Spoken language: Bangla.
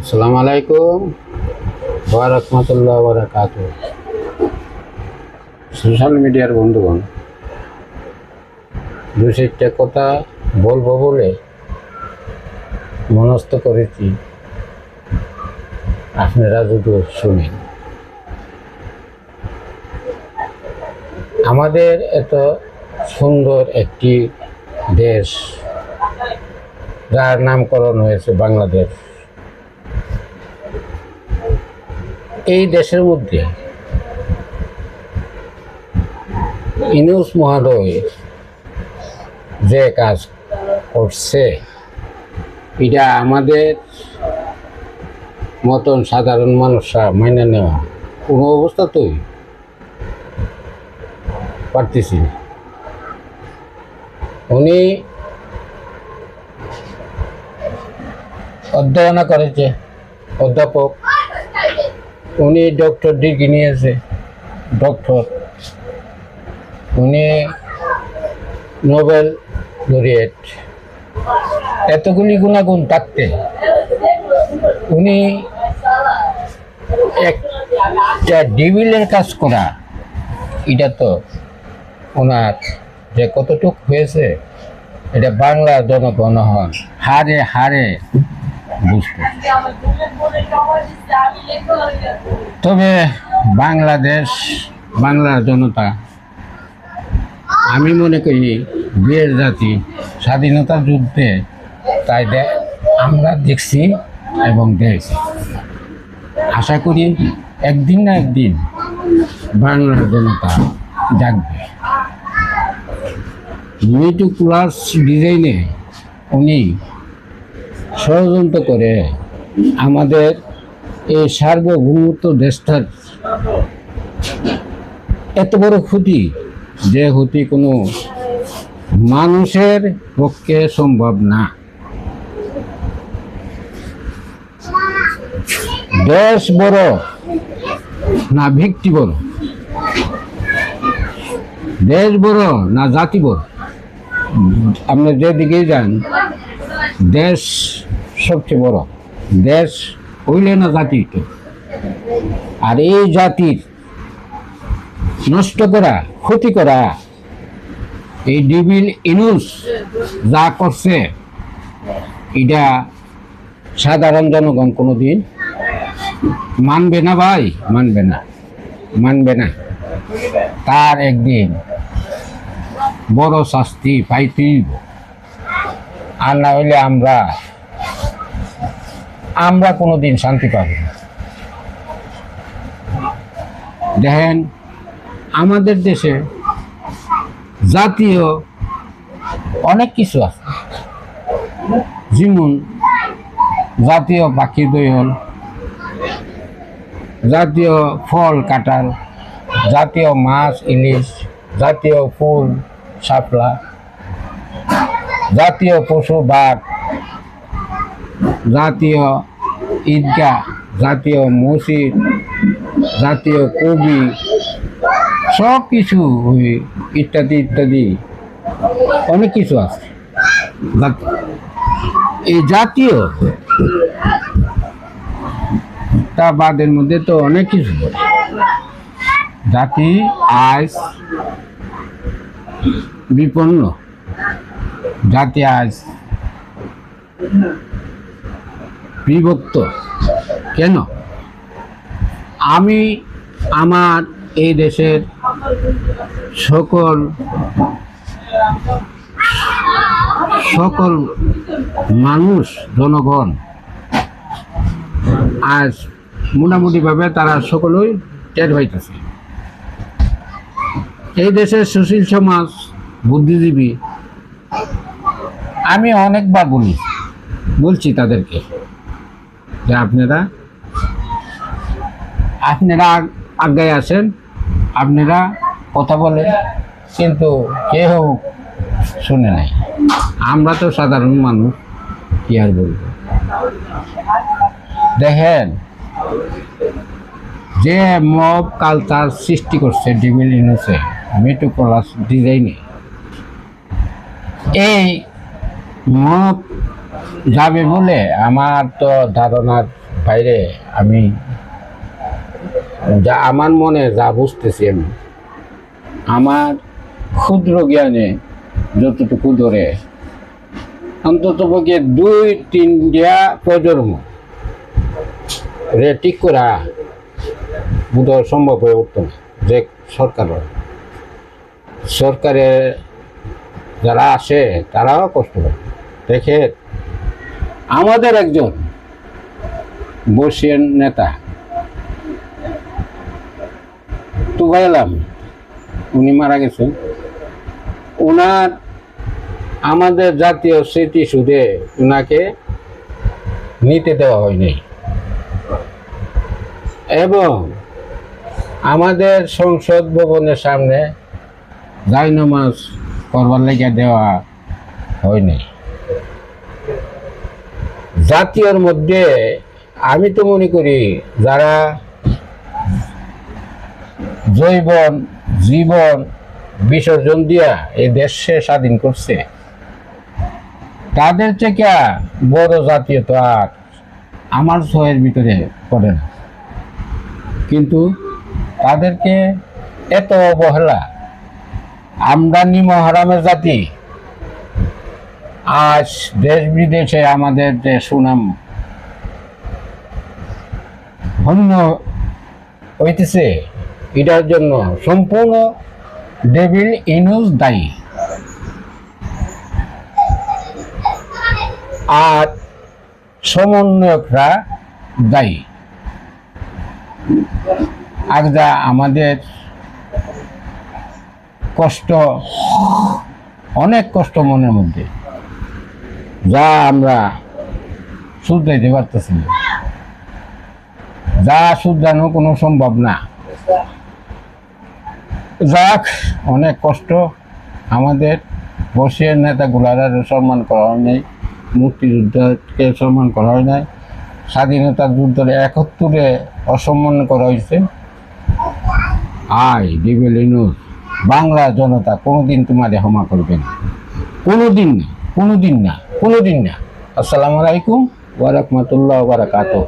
আসসালামু আলাইকুম ওয়া রাহমাতুল্লাহি ওয়া বারাকাতুহু। সোশ্যাল মিডিয়ার বন্ধুগণ, দু চারটা কথা বলবো বলে মনস্থ করেছি, আপনারা যদি শুনেন। আমাদের এত সুন্দর একটি দেশ, যার নামকরণ হয়েছে বাংলাদেশ, এই দেশের মধ্যে ইউনূস মহোদয় যে কাজ করছে, এটা আমাদের মতন সাধারণ মানুষরা মাইনে নেওয়া কোনো অবস্থাতেই পারতেছি না। উনি অধ্যয়ন করেছে, অধ্যাপক, উনি ডক্টর ডিগ্রি নিয়েছে, ডক্টর, উনি নোবেল লরিয়েট। এতগুলি গুণাগুণ থাকতে উনি একটা ডিবিলের কাজ করা, এটা তো ওনার যে কতটুক হয়েছে, এটা বাংলার জনগণ হারে হারে বুঝতে। তবে বাংলার জনতা, আমি মনে করি বীর জাতি, স্বাধীনতার যুদ্ধে তাই আমরা দেখছি এবং দেখছি। আশা করি একদিন না একদিন বাংলার জনতা জাগবে। মেটিকুলাস ডিজাইনে উনি ষড়যন্ত্র করে আমাদের এই সার্বভৌমত্ব দেশটার এত বড় ক্ষতি, যে ক্ষতি কোনো মানুষের পক্ষে সম্ভব না। দেশ বড় না ভিত্তি বড়, দেশ বড় না জাতি বড়, আমরা যেদিকেই যান দেশ সবচেয়ে বড়। দেশ হইলে না জাতি, আর এই জাতির নষ্ট করা, ক্ষতি করা এই ডিবিল ইউনূস যা করছে, এটা সাধারণ জনগণ কোনোদিন মানবে না ভাই, মানবে না। তার একদিন বড় শাস্তি পাইতেই, আর না হইলে আমরা কোনোদিন শান্তি পাব না। দেখেন, আমাদের দেশে জাতীয় অনেক কিছু আছে, যেমন জাতীয় পাখি দোয়েল, জাতীয় ফল কাঁঠাল, জাতীয় মাছ ইলিশ, জাতীয় ফুল শাপলা, জাতীয় পশু বাঘ, জাতীয় ঈদগাহ, জাতীয় মসজিদ, জাতীয় কবি, সব কিছু ইত্যাদি ইত্যাদি অনেক কিছু আছে। এই জাতীয় তা বাদের মধ্যে তো অনেক কিছু জাতি আজ বিপন্ন, জাতি আজ বিভক্ত। কেন? আমি আমার এই দেশের সকল মানুষ, জনগণ আজ মোটামুটিভাবে তারা সকলেই টের পাইতেছে। এই দেশের সুশীল সমাজ, বুদ্ধিজীবী, আমি অনেকবার বলছি তাদেরকে যে আপনারা আগায় আসেন, আপনারা কথা বলেন, কিন্তু কেউ শুনে নাই। আমরা তো সাধারণ মানুষ, কি আর বলবো। দেখেন, যে মব কালচার সৃষ্টি করছে ডিবিল ইউনূসে, মেটিকুলাস ডিজাইনে, এই মব যাবে বলে আমার তো ধারণার বাইরে আমি যা আমার মনে যা বুঝতেছি আমি আমার ক্ষুদ্র জ্ঞানে যতটুকু ধরে অন্তত পক্ষে 2-3টা প্রজন্ম ঠিক করা বোধহয় সম্ভব হয়ে উঠত না। যে সরকারের যারা আসে তারাও কষ্ট করে দেখে। আমাদের একজন বর্ষীয় নেতা তুফাইল, উনি মারা গেছেন। ওনার আমাদের জাতীয় স্মৃতিসৌধে ওনাকে নিতে দেওয়া হয়নি এবং আমাদের সংসদ ভবনের সামনে জায়নামাজ করবার লেগে দেওয়া হয়নি। জাতীয়র মধ্যে আমি তো মনে করি যারা জীবন বিসর্জন দিয়া এই দেশে স্বাধীন করছে তাদের থেকে বড় জাতীয় তো আর আমার ছয়ের ভিতরে পড়ে না, কিন্তু তাদেরকে এত অবহেলা। আমরা নিমহারামের জাতি, আজ দেশ বিদেশে আমাদের যে সুনাম ধন্য হইতেছে এটার জন্য সম্পূর্ণ ডেভিল ইউনূস দায়ী। আর সমন্বয়করা দায়ী। আজ যা আমাদের কষ্ট, অনেক কষ্ট মনের মধ্যে, যা আমরা শুধরাইতে পারতেছি না, যা শুধরানো কোনো সম্ভব না। যাক, অনেক কষ্ট। আমাদের বর্ষীয় নেতাগুলার সম্মান করা হয় নাই, মুক্তিযুদ্ধকে সম্মান করা হয় নাই, স্বাধীনতা যুদ্ধের 71-এ অসম্মান করা হয়েছে। ডেভিল ইউনূস, বাংলা জনতা কোনোদিন তোমারে ক্ষমা করবে না, কোনোদিন না, কোনোদিন না, কোনোদিন না। আসসালামু আলাইকুম ওয়া রাহমাতুল্লাহি ওয়া বারাকাতুহু।